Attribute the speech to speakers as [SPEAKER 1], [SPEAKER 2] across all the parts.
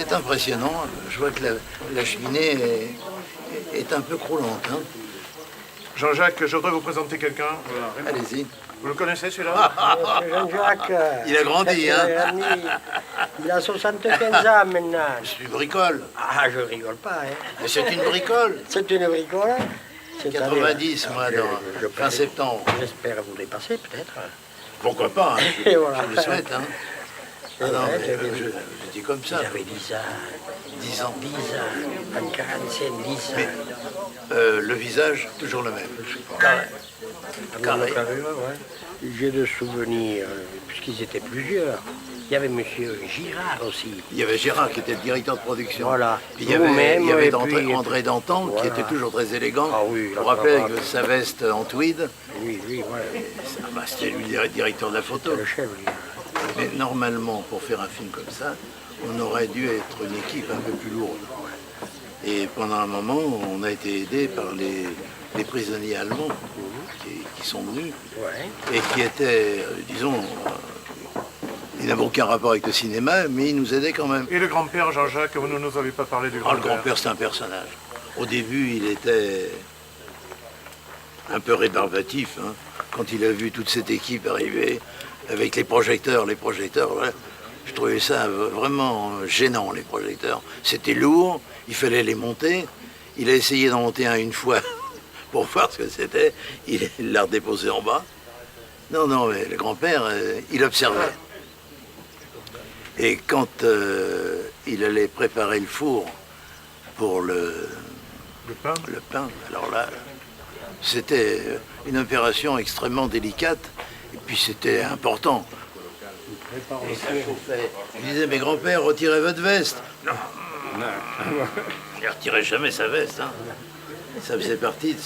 [SPEAKER 1] c'est impressionnant. Je vois que la cheminée est un peu croulante. Hein.
[SPEAKER 2] Jean-Jacques, je voudrais vous présenter quelqu'un. Voilà.
[SPEAKER 1] Allez-y.
[SPEAKER 2] Vous le connaissez celui-là?
[SPEAKER 3] Jean-Jacques.
[SPEAKER 1] Il a grandi, hein.
[SPEAKER 3] Il a 75 ans maintenant.
[SPEAKER 1] Je bricole.
[SPEAKER 3] Ah, je rigole pas, hein.
[SPEAKER 1] Mais c'est une bricole.
[SPEAKER 3] C'est une bricole.
[SPEAKER 1] 90, moi, fin septembre.
[SPEAKER 3] J'espère vous dépasser, peut-être.
[SPEAKER 1] Pourquoi pas, hein.
[SPEAKER 3] Et voilà.
[SPEAKER 1] Je le souhaite, hein. Ah non,
[SPEAKER 3] Ouais,
[SPEAKER 1] mais je dis comme ça.
[SPEAKER 3] J'avais 10 ans.
[SPEAKER 1] 10 ans.
[SPEAKER 3] 10 ans. En 45, 10 ans.
[SPEAKER 1] Mais le visage, toujours le même. Carré.
[SPEAKER 3] J'ai de souvenirs, puisqu'ils étaient plusieurs. Il y avait monsieur Girard aussi.
[SPEAKER 1] Il y avait Gérard qui était le directeur de production.
[SPEAKER 3] Voilà.
[SPEAKER 1] Puis il y avait
[SPEAKER 3] et puis,
[SPEAKER 1] André Dantan qui
[SPEAKER 3] voilà.
[SPEAKER 1] était toujours très élégant.
[SPEAKER 3] Ah oui,
[SPEAKER 1] vous vous rappelez avec sa veste en tweed.
[SPEAKER 3] Oui, ouais.
[SPEAKER 1] C'était lui le directeur de la photo.
[SPEAKER 3] Le chef, lui.
[SPEAKER 1] Mais normalement, pour faire un film comme ça, on aurait dû être une équipe un peu plus lourde. Et pendant un moment, on a été aidé par les prisonniers allemands qui sont venus
[SPEAKER 3] Ouais.
[SPEAKER 1] et qui étaient, disons, ils n'avaient aucun rapport avec le cinéma, mais ils nous aidaient quand même.
[SPEAKER 2] Et le grand-père Jean-Jacques, vous ne nous avez pas parlé du
[SPEAKER 1] Le
[SPEAKER 2] grand-père.
[SPEAKER 1] grand-père, c'est un personnage. Au début, il était un peu rébarbatif. Hein, quand il a vu toute cette équipe arriver avec les projecteurs, voilà, je trouvais ça vraiment gênant, les projecteurs. C'était lourd, il fallait les monter. Il a essayé d'en monter un une fois pour voir ce que c'était. Il l'a redéposé en bas. Non, mais le grand-père, il observait. Et quand il allait préparer le four pour le pain, alors là, c'était une opération extrêmement délicate, et puis c'était important. Et ça chauffait. Il disait, mais grand-père, retirez votre veste. Non. Il ne retirait jamais sa veste. Hein. Ça faisait partie de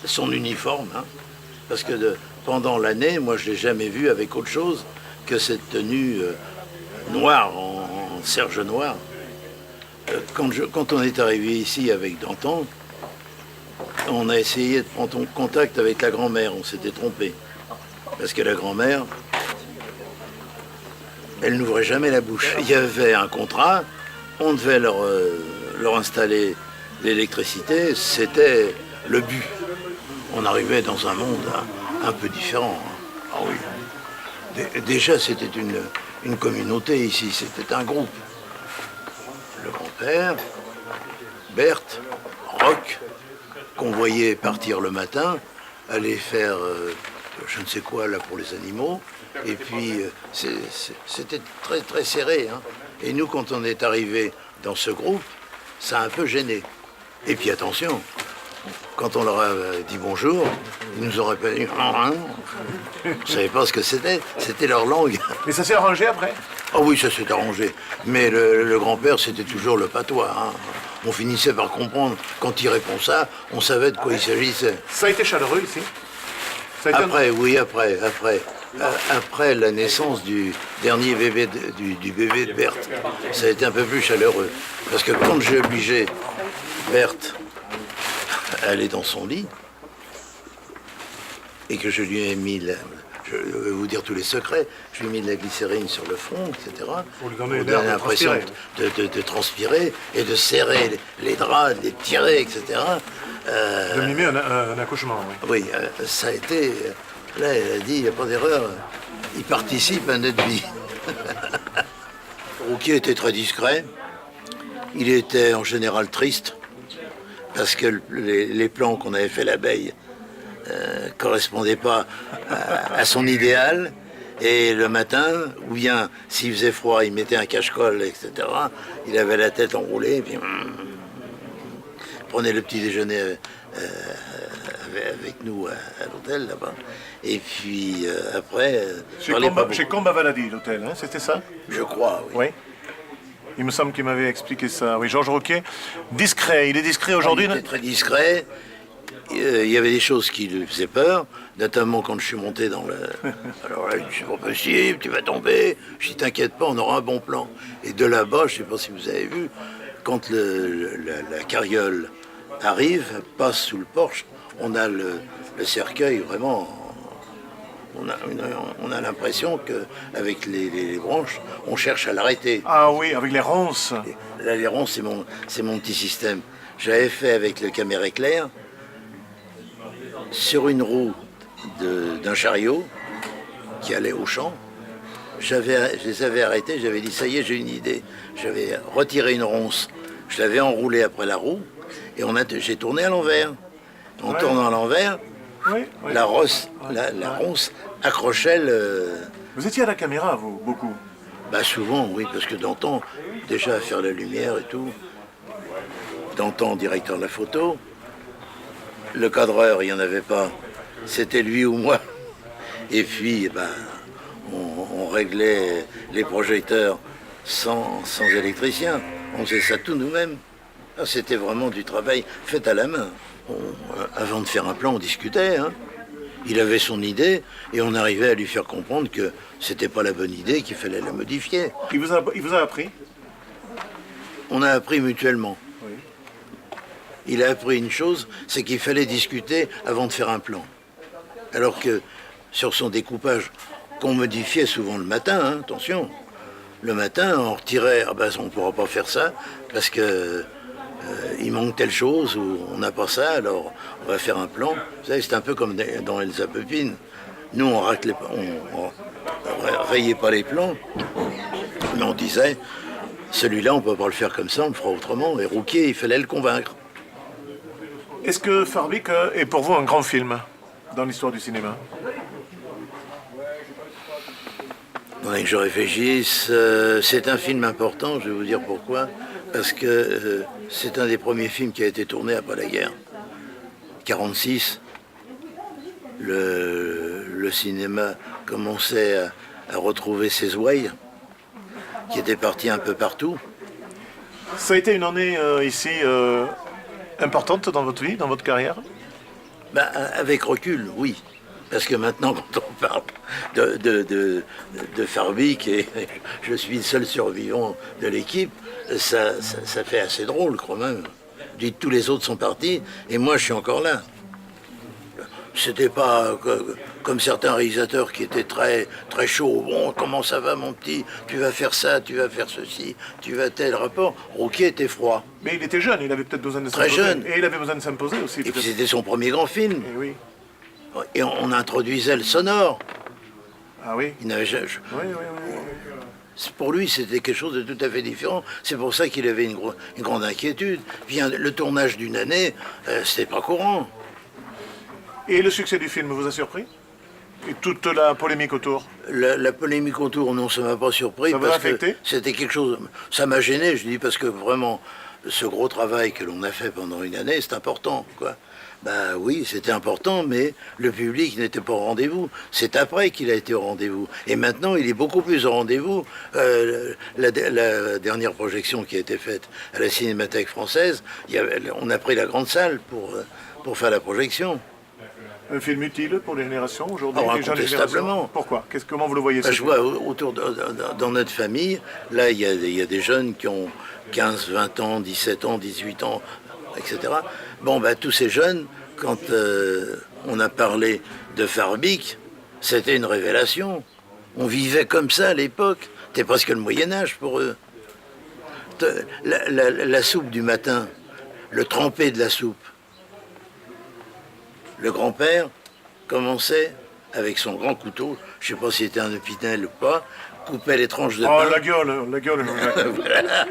[SPEAKER 1] son uniforme. Hein. Parce que pendant l'année, moi, je ne l'ai jamais vu avec autre chose que cette tenue noire, en serge noir. Quand on est arrivé ici avec Dantan, on a essayé de prendre contact avec la grand-mère. On s'était trompé. Parce que la grand-mère, elle n'ouvrait jamais la bouche. Il y avait un contrat, on devait leur installer l'électricité, c'était le but. On arrivait dans un monde un peu différent. Hein. Ah oui. Déjà, c'était une communauté ici, c'était un groupe. Le grand-père, Berthe, Roch, qu'on voyait partir le matin, aller faire je ne sais quoi là pour les animaux. Et puis, c'était très, très serré. Hein. Et nous, quand on est arrivé dans ce groupe, ça a un peu gêné. Et puis, attention, quand on leur a dit bonjour, ils nous auraient pas dit « On ne savait pas ce que c'était. C'était leur langue. »
[SPEAKER 2] Mais ça s'est arrangé après?
[SPEAKER 1] Ah oui, ça s'est arrangé. Mais le grand-père, c'était toujours le patois. Hein. On finissait par comprendre. Quand il répond ça, on savait de quoi il s'agissait.
[SPEAKER 2] Ça a été chaleureux ici?
[SPEAKER 1] Après la naissance du dernier bébé, du bébé de Berthe, ça a été un peu plus chaleureux. Parce que quand j'ai obligé Berthe à aller dans son lit, et que je lui ai mis, je vais vous dire tous les secrets, je lui ai mis de la glycérine sur le front, etc.
[SPEAKER 2] Pour lui donner
[SPEAKER 1] l'impression de transpirer et de serrer les draps, de les tirer, etc.
[SPEAKER 2] De mimer un accouchement, oui.
[SPEAKER 1] Oui, ça a été... Là, elle a dit, il n'y a pas d'erreur, il participe à notre vie. Rouquier était très discret. Il était en général triste, parce que les plans qu'on avait fait la veille correspondaient pas à son idéal. Et le matin, ou bien s'il faisait froid, il mettait un cache-colle, etc. Il avait la tête enroulée, et puis prenait le petit déjeuner avec nous à l'hôtel là-bas. Et puis après...
[SPEAKER 2] Chez Comba Valadi, l'hôtel, hein, c'était ça?
[SPEAKER 1] Je crois, oui.
[SPEAKER 2] Oui. Il me semble qu'il m'avait expliqué ça. Oui, Georges Rouquier, discret. Il est discret aujourd'hui?
[SPEAKER 1] Il était très discret. Il y avait des choses qui lui faisaient peur, notamment quand je suis monté dans le... Alors là, c'est pas possible, tu vas tomber. Je dis, t'inquiète pas, on aura un bon plan. Et de là-bas, je sais pas si vous avez vu, quand la carriole arrive, passe sous le porche, on a le cercueil vraiment on a l'impression qu'avec les branches, on cherche à l'arrêter.
[SPEAKER 2] Ah oui, avec les ronces.
[SPEAKER 1] Là, les ronces, c'est mon petit système. J'avais fait avec le caméra éclair sur une roue d'un chariot qui allait au champ. Je les avais arrêtés, j'avais dit ça y est, j'ai une idée. J'avais retiré une ronce, je l'avais enroulée après la roue et j'ai tourné à l'envers. En tournant à l'envers,
[SPEAKER 2] Oui, oui.
[SPEAKER 1] la ronce accrochait le...
[SPEAKER 2] Vous étiez à la caméra, vous, beaucoup.
[SPEAKER 1] Bah souvent, oui, parce que Danton, déjà à faire la lumière et tout, Danton, directeur de la photo, le cadreur, il n'y en avait pas, c'était lui ou moi. Et puis, on réglait les projecteurs sans électricien. On faisait ça tout nous-mêmes. Ah, c'était vraiment du travail fait à la main. Avant de faire un plan, on discutait. Hein. Il avait son idée et on arrivait à lui faire comprendre que c'était pas la bonne idée, qu'il fallait la modifier.
[SPEAKER 2] Il vous a appris?
[SPEAKER 1] On a appris mutuellement.
[SPEAKER 2] Oui.
[SPEAKER 1] Il a appris une chose, c'est qu'il fallait discuter avant de faire un plan. Alors que sur son découpage, qu'on modifiait souvent le matin, hein, attention, le matin, on retirait, on ne pourra pas faire ça, parce que il manque telle chose, ou on n'a pas ça, alors on va faire un plan. Vous savez, c'est un peu comme dans Elsa Pépine. Nous, on rayait pas les plans, mais on disait, celui-là, on ne peut pas le faire comme ça, on le fera autrement. Et Rouquier, il fallait le convaincre.
[SPEAKER 2] Est-ce que Farbik est pour vous un grand film dans l'histoire du cinéma?
[SPEAKER 1] Que je réfléchisse, c'est un film important, je vais vous dire pourquoi. Parce que c'est un des premiers films qui a été tourné après la guerre. 1946, le cinéma commençait à retrouver ses ouailles, qui étaient partis un peu partout.
[SPEAKER 2] Ça a été une année ici importante dans votre vie, dans votre carrière?
[SPEAKER 1] Avec recul, oui. Parce que maintenant, quand on parle de Farbik, et je suis le seul survivant de l'équipe, ça fait assez drôle quand même. Dites, tous les autres sont partis, et moi je suis encore là. C'était pas comme certains réalisateurs qui étaient très, très chauds. Bon, comment ça va mon petit? Tu vas faire ça, tu vas faire ceci, tu vas tel rapport. Rouquier était froid.
[SPEAKER 2] Mais il était jeune, il avait peut-être besoin de s'imposer.
[SPEAKER 1] Très jeune.
[SPEAKER 2] Et il avait besoin de s'imposer aussi.
[SPEAKER 1] Et puis c'était son premier grand film.
[SPEAKER 2] Et oui.
[SPEAKER 1] Et on introduisait le sonore.
[SPEAKER 2] Ah oui.
[SPEAKER 1] Il n'avait jamais... Pour lui, c'était quelque chose de tout à fait différent. C'est pour ça qu'il avait une grande inquiétude. Puis le tournage d'une année, c'était pas courant.
[SPEAKER 2] Et le succès du film vous a surpris? Et toute la polémique autour?
[SPEAKER 1] La polémique autour, non, ça m'a pas surpris.
[SPEAKER 2] Ça vous a
[SPEAKER 1] parce
[SPEAKER 2] affecté?
[SPEAKER 1] que c'était quelque chose... Ça m'a gêné, je dis, parce que vraiment, ce gros travail que l'on a fait pendant une année, c'est important, quoi. Oui, c'était important, mais le public n'était pas au rendez-vous. C'est après qu'il a été au rendez-vous. Et maintenant, il est beaucoup plus au rendez-vous. La dernière projection qui a été faite à la Cinémathèque française, on a pris la grande salle pour faire la projection.
[SPEAKER 2] Un film utile pour les générations aujourd'hui?
[SPEAKER 1] Incontestablement.
[SPEAKER 2] Pourquoi? Comment vous le voyez?
[SPEAKER 1] Je vois dans notre famille, là, il y a des jeunes qui ont 15, 20 ans, 17 ans, 18 ans, etc. Tous ces jeunes, quand on a parlé de Farbik, c'était une révélation. On vivait comme ça à l'époque. C'était presque le Moyen-Âge pour eux. La soupe du matin, le trempé de la soupe. Le grand-père commençait avec son grand couteau, je ne sais pas si c'était un épinel ou pas, coupait les tranches de pain.
[SPEAKER 2] Oh, la gueule, Jean-Jacques.
[SPEAKER 1] Voilà.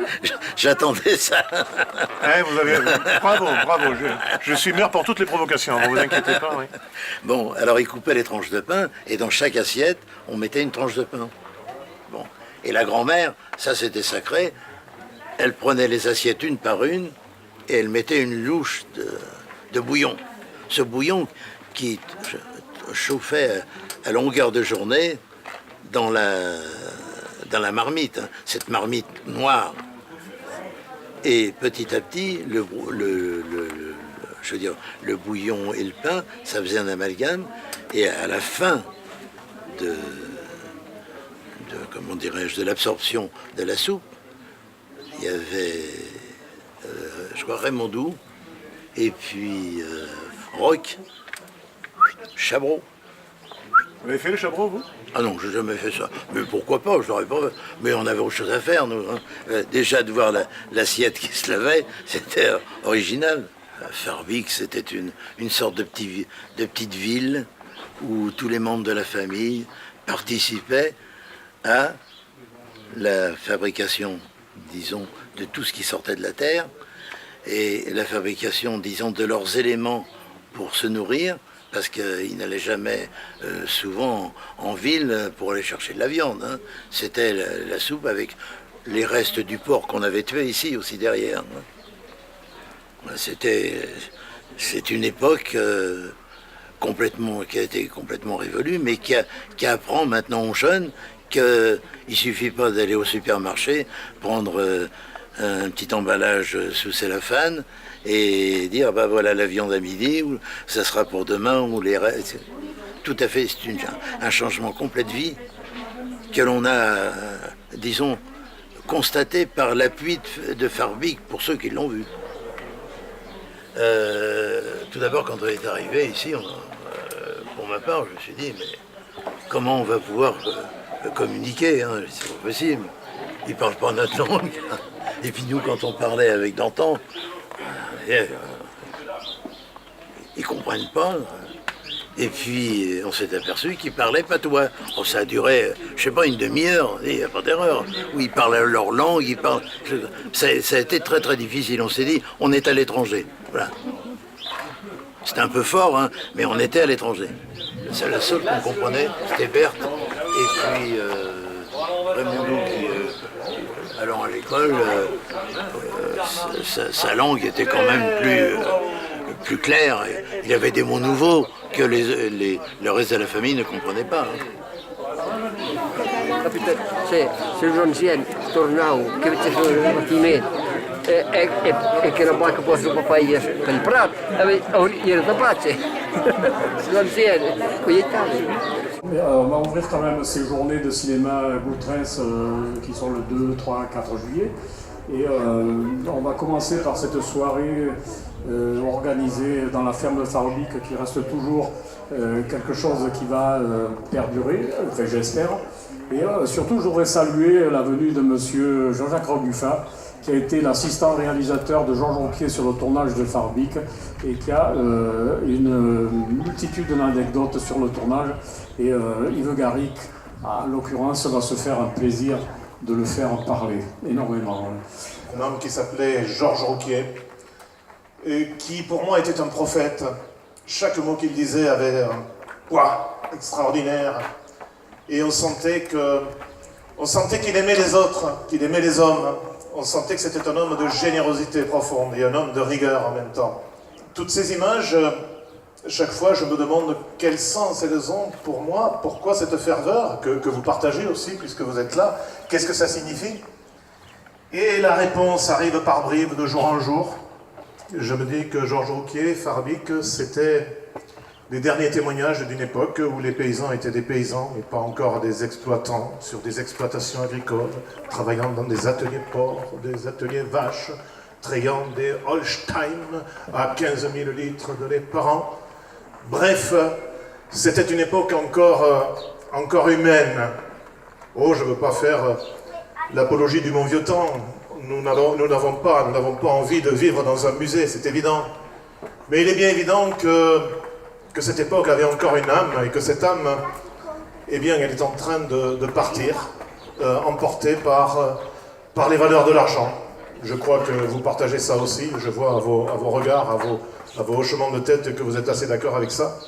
[SPEAKER 1] J'attendais ça.
[SPEAKER 2] Vous avez... Bravo. Je suis maire pour toutes les provocations, ne vous inquiétez pas. Oui.
[SPEAKER 1] Bon, alors il coupait les tranches de pain, et dans chaque assiette, on mettait une tranche de pain. Bon. Et la grand-mère, ça c'était sacré, elle prenait les assiettes une par une, et elle mettait une louche de bouillon. Ce bouillon qui chauffait à longueur de journée dans la marmite, hein, cette marmite noire. Et petit à petit, le bouillon et le pain, ça faisait un amalgame. Et à la fin de l'absorption de la soupe, il y avait, je crois, Raymondou, et puis Roch, Chabrol,
[SPEAKER 2] Vous avez fait le chaperon, vous?
[SPEAKER 1] Ah non, j'ai jamais fait ça. Mais pourquoi pas, je l'aurais pas fait. Mais on avait autre chose à faire, nous. Hein. Déjà, de voir l'assiette qui se lavait, c'était original. Farbik, c'était une sorte de petite ville où tous les membres de la famille participaient à la fabrication, disons, de tout ce qui sortait de la terre et la fabrication, disons, de leurs éléments pour se nourrir, parce qu'ils n'allaient jamais souvent en ville pour aller chercher de la viande. Hein. C'était la soupe avec les restes du porc qu'on avait tué ici aussi derrière. Hein. C'est une époque qui a été complètement révolue, mais qui apprend maintenant aux jeunes qu'il ne suffit pas d'aller au supermarché, prendre un petit emballage sous cellophane et dire bah voilà la viande à midi, ou ça sera pour demain, ou les restes. Tout à fait, c'est un changement complet de vie que l'on a, disons, constaté par l'appui de Farbik pour ceux qui l'ont vu. Tout d'abord, quand on est arrivé ici, pour ma part, je me suis dit, mais comment on va pouvoir communiquer, hein, c'est pas possible. Ils ne parlent pas notre langue. Et puis nous, quand on parlait avec Dantan, ils ne comprennent pas. Et puis, on s'est aperçu qu'ils parlaient patois. Oh, ça a duré, je sais pas, une demi-heure, il n'y a pas d'erreur. Où ils parlent leur langue, ça a été très très difficile. On s'est dit, on est à l'étranger. Voilà. C'était un peu fort, hein, mais on était à l'étranger. C'est la seule qu'on comprenait, c'était Berthe. Et puis, Raymondou, qui, allant à l'école, sa langue était quand même plus claire. Il avait des mots nouveaux que le reste de la famille ne comprenait pas.
[SPEAKER 3] Capite, se Johnsian tornau che faceva il battimento e che non può che posso fare per il prato, il era da pace. Johnsian, con gli italiani.
[SPEAKER 4] On va ouvrir quand même ces journées de cinéma Goutrens qui sont le 2, 3, 4 juillet. Et on va commencer par cette soirée organisée dans la ferme de Farbik qui reste toujours quelque chose qui va perdurer, enfin j'espère. Et surtout je voudrais saluer la venue de monsieur Jean-Jacques Robuffat qui a été l'assistant réalisateur de Georges Rouquier sur le tournage de Farbik et qui a une multitude d'anecdotes sur le tournage. Et Yves Garrick, en l'occurrence, va se faire un plaisir de le faire parler énormément.
[SPEAKER 2] Un homme qui s'appelait Georges Rouquier, et qui pour moi était un prophète. Chaque mot qu'il disait avait un poids extraordinaire. Et on sentait qu'il aimait les autres, qu'il aimait les hommes. On sentait que c'était un homme de générosité profonde et un homme de rigueur en même temps. Toutes ces images, chaque fois je me demande quel sens elles ont pour moi, pourquoi cette ferveur que vous partagez aussi puisque vous êtes là, qu'est-ce que ça signifie? Et la réponse arrive par bribes de jour en jour. Je me dis que Georges Rouquier, Farbik, c'était les derniers témoignages d'une époque où les paysans étaient des paysans et pas encore des exploitants sur des exploitations agricoles, travaillant dans des ateliers porcs, des ateliers vaches, trayant des Holstein à 15 000 litres de lait par an. Bref, c'était une époque encore humaine. Oh, je ne veux pas faire l'apologie du bon vieux temps. Nous n'avons pas envie de vivre dans un musée, c'est évident. Mais il est bien évident que cette époque avait encore une âme, et que cette âme, eh bien, elle est en train de partir, emportée par les valeurs de l'argent. Je crois que vous partagez ça aussi, je vois à vos regards, à vos hochements de tête que vous êtes assez d'accord avec ça.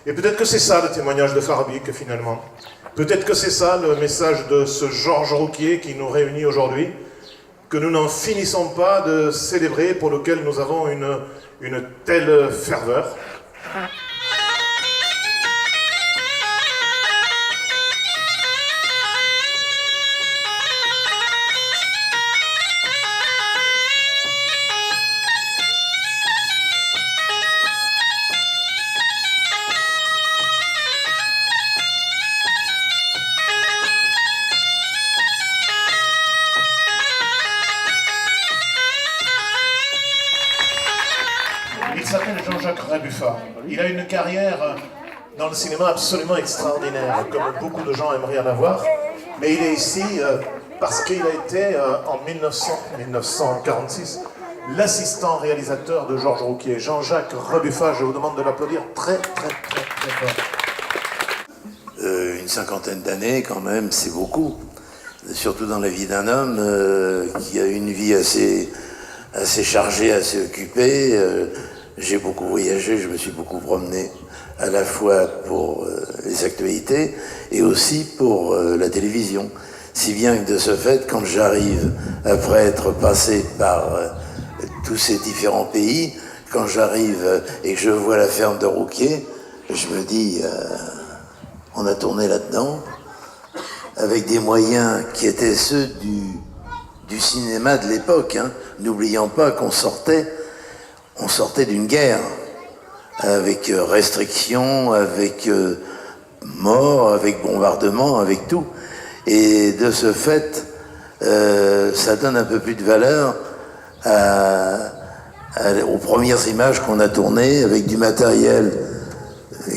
[SPEAKER 2] Et peut-être que c'est ça le témoignage de Farbik finalement. Peut-être que c'est ça le message de ce Georges Rouquier qui nous réunit aujourd'hui, que nous n'en finissons pas de célébrer, pour lequel nous avons une telle ferveur. Il s'appelle Jean-Jacques Rébuffat. Il a une carrière dans le cinéma absolument extraordinaire, comme beaucoup de gens aimeraient en avoir. Mais il est ici parce qu'il a été, en 1946, l'assistant réalisateur de Georges Rouquier. Jean-Jacques Rebuffat, je vous demande de l'applaudir très fort.
[SPEAKER 1] Une cinquantaine d'années, quand même, c'est beaucoup. Surtout dans la vie d'un homme qui a une vie assez chargée, assez occupée. J'ai beaucoup voyagé, je me suis beaucoup promené, à la fois pour les actualités et aussi pour la télévision. Si bien que de ce fait, quand j'arrive, après être passé par tous ces différents pays, quand j'arrive et que je vois la ferme de Rouquier, je me dis, on a tourné là-dedans, avec des moyens qui étaient ceux du cinéma de l'époque, hein. N'oublions pas qu'on sortait d'une guerre, avec restrictions, avec morts, avec bombardements, avec tout. Et de ce fait, ça donne un peu plus de valeur aux premières images qu'on a tournées, avec du matériel.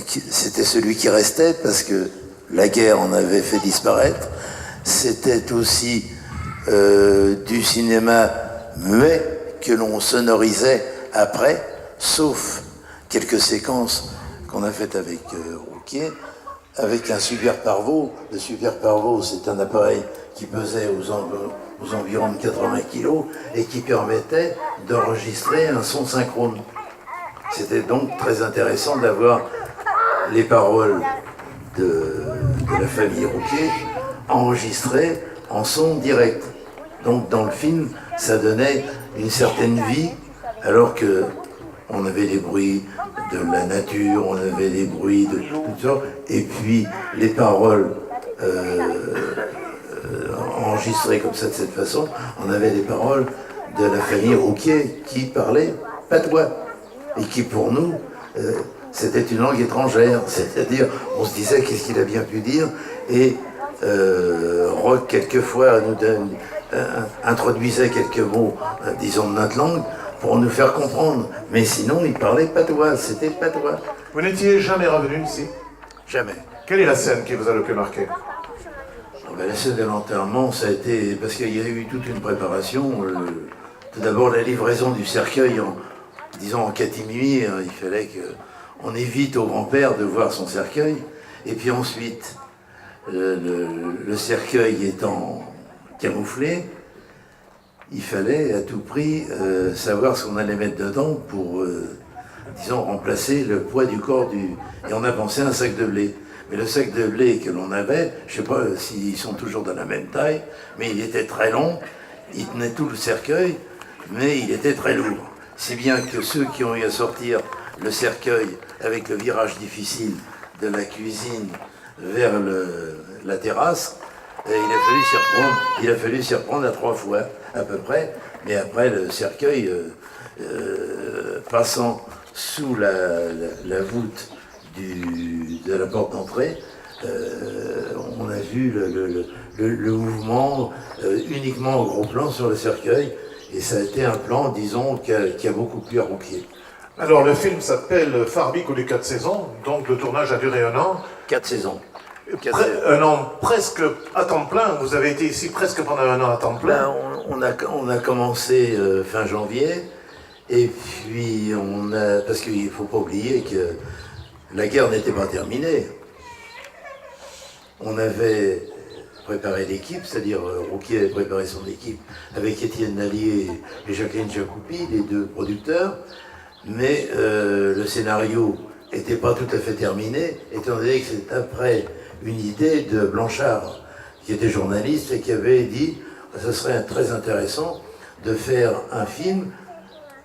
[SPEAKER 1] C'était celui qui restait, parce que la guerre en avait fait disparaître. C'était aussi du cinéma muet que l'on sonorisait après, sauf quelques séquences qu'on a faites avec Rouquier, avec un Super Parvo. Le Super Parvo, c'est un appareil qui pesait aux environs de 80 kg et qui permettait d'enregistrer un son synchrone. C'était donc très intéressant d'avoir les paroles de la famille Rouquier enregistrées en son direct. Donc dans le film, ça donnait une certaine vie, alors que on avait les bruits de la nature, on avait les bruits de tout ça, et puis les paroles enregistrées comme ça, de cette façon, on avait les paroles de la famille Rouquier qui parlait patois, et qui pour nous, c'était une langue étrangère, c'est-à-dire on se disait qu'est-ce qu'il a bien pu dire, et Roch quelquefois nous introduisait quelques mots, disons de notre langue, pour nous faire comprendre. Mais sinon, il parlait patois, c'était patois.
[SPEAKER 2] Vous n'étiez jamais revenu ici?
[SPEAKER 1] Jamais.
[SPEAKER 2] Quelle est la scène qui vous a le plus marqué?
[SPEAKER 1] La scène de l'enterrement, ça a été... Parce qu'il y a eu toute une préparation. Tout d'abord, la livraison du cercueil, en catimini, il fallait qu'on évite au grand-père de voir son cercueil. Et puis ensuite, le cercueil étant camouflé, il fallait à tout prix savoir ce qu'on allait mettre dedans pour, remplacer le poids du corps Et on a pensé à un sac de blé. Mais le sac de blé que l'on avait, je ne sais pas s'ils sont toujours de la même taille, mais il était très long, il tenait tout le cercueil, mais il était très lourd. Si bien que ceux qui ont eu à sortir le cercueil avec le virage difficile de la cuisine vers la terrasse, il a fallu s'y reprendre à 3 fois à peu près, mais après le cercueil passant sous la voûte de la porte d'entrée, on a vu le mouvement uniquement au gros plan sur le cercueil, et ça a été un plan, disons, qui a beaucoup plu à Rouquier.
[SPEAKER 2] Alors le film s'appelle Farbic ou les 4 saisons, donc le tournage a duré 1 an.
[SPEAKER 1] 4 saisons.
[SPEAKER 2] Un an presque à temps plein, vous avez été ici presque pendant 1 an à temps plein.
[SPEAKER 1] On a commencé fin janvier, et puis parce qu'il ne faut pas oublier que la guerre n'était pas terminée. On avait préparé l'équipe, c'est-à-dire Rouquier avait préparé son équipe avec Étienne Nallier et Jacqueline Jacoupi, les 2 producteurs, mais le scénario n'était pas tout à fait terminé, étant donné que c'est après une idée de Blanchard, qui était journaliste et qui avait dit que ce serait très intéressant de faire un film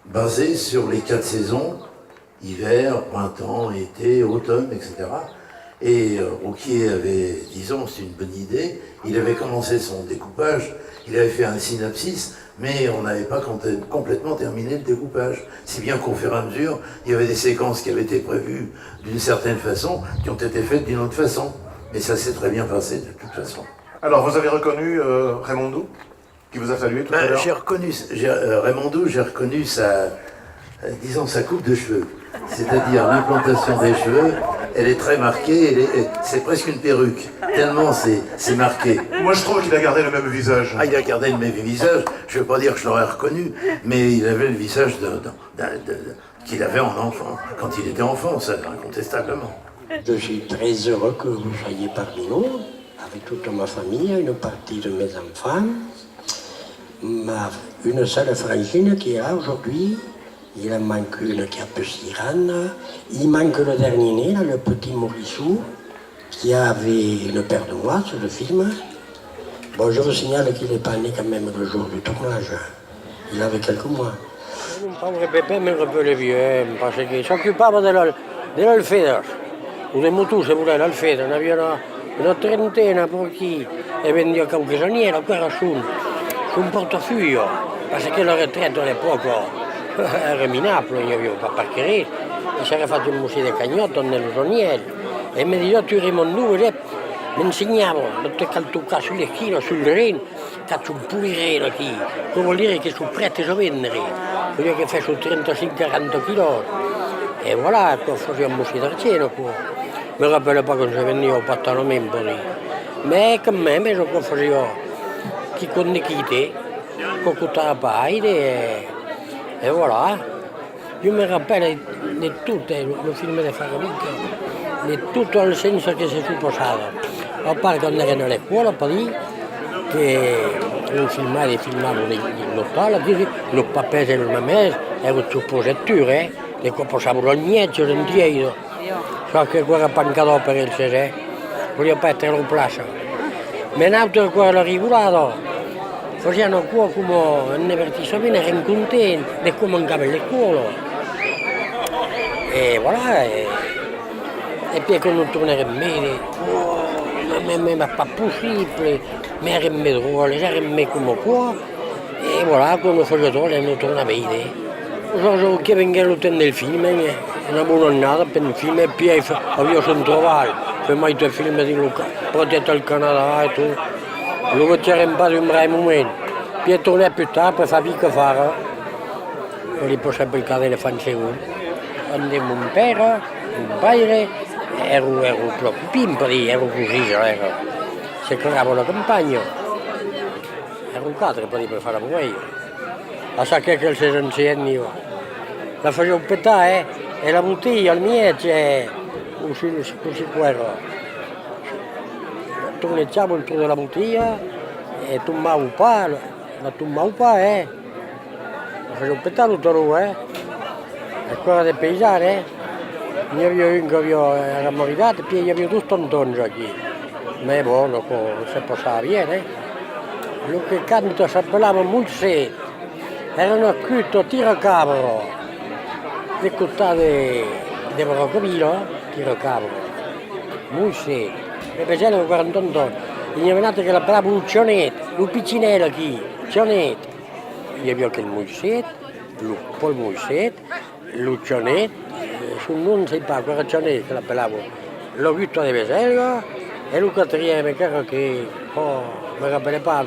[SPEAKER 1] basé sur les 4 saisons, hiver, printemps, été, automne, etc. Et Rouquier avait, disons, c'est une bonne idée, il avait commencé son découpage, il avait fait un synopsis, mais on n'avait pas complètement terminé le découpage. Si bien qu'au fur et à mesure, il y avait des séquences qui avaient été prévues d'une certaine façon, qui ont été faites d'une autre façon. Mais ça s'est très bien passé de toute façon.
[SPEAKER 2] Alors vous avez reconnu Raymondou, qui vous a salué tout à l'heure?
[SPEAKER 1] J'ai reconnu Raymondou, j'ai reconnu sa coupe de cheveux. C'est-à-dire l'implantation des cheveux, elle est très marquée, c'est presque une perruque, tellement c'est marqué.
[SPEAKER 2] Moi, je trouve qu'il a gardé le même visage.
[SPEAKER 1] Ah, il a gardé le même visage, je ne veux pas dire que je l'aurais reconnu, mais il avait le visage qu'il avait en enfant, quand il était enfant, ça, incontestablement.
[SPEAKER 5] Je suis très heureux que vous soyez parmi nous, avec toute ma famille, une partie de mes enfants, une seule frangine qui est là aujourd'hui. Il en manque une qui a peu 6 ans. Il manque le dernier né, là, le petit Morissou, qui avait une paire de mois sur le film. Bon, je vous signale qu'il n'est pas né quand même le jour du tournage. Il avait quelques mois.
[SPEAKER 6] Un pauvre Pepe me rappelle bien, parce qu'il s'occupava dell'Alfeda, o del motu, se vuole l'Alfeda, ne aveva una trentina pochi e vendeva qualche giorniera, ancora su un portafoglio, perché la retraite all'epoca era minabile, io avevo pas parcherie, e si era fatto un museo di cagnotto nel giorniere, e mi diceva tu rimondue, mi insegnavo a toccare sulle schine, sul reno, faccio un pulireno qui, che vuol dire che sono prete a vendere, voglio che faccio 35-40 kg, e voilà, quoi, faisais un museo d'argent, quoi. Je me rappelle pas quand je venais au pantalon pour lui. Mais quand même, je faisais qui con quitté, con la paille, et voilà. Je me rappelle de tout le film de Farabica, de tout le sens che si fu passato. A parte quando ero nelle scuole, poi che filmavo l'hotel, le papà e le mamma erano su progetture, e qua passavo l'ogneggio l'intero. So che quello pancato per il Cesè, voglio mettere un placio. Ma in altro quello regolato, facevano qua come un divertimento, erano contenti di come mancava le scuole. E voilà, e poi quando tornare in me, ma pas possibile, ma era in me drôle, era in me come qua, e voilà, quando facevo non tornava a vedere. So che vengono nel film, una buona annata per il film, e poi avevo trovato, per mai due film di Luca, protetto al Canada e tutto. Lo c'era un po' di un breve momento, poi tornai più tardi per fare che fare, non li posso applicare le fanzine. Andavo un padre, ero proprio pimpoli, ero così, se creavo la campagna, ero un quadro per fare la io. A sa che il 16 anni io la facevo pettare e la bottiglia al miece così quello. Torneggiavo il tuo della bottiglia e tombavo un po', la tombavo un po', la facevo pettare tutto lui, ancora del paesare, io avevo era morito, poi io avevo tutto un tonzo qui, ma è buono, se passava bene. Lo che canto si appellava Mulset, erano scritto tirocavolo, le cottate di Brocovino, tirocavolo, Mulset, e per esempio 48 anni, mi è venuto che l'appellava Lucionetto, un piccinello qui, Cionetto, io avevo che il Mulset, poi il Mulset, Lucionet, sul non si fa, quella Cionet che l'appellavo, l'ho visto di Veselga e Luca Trieme, che mi rappelle pas,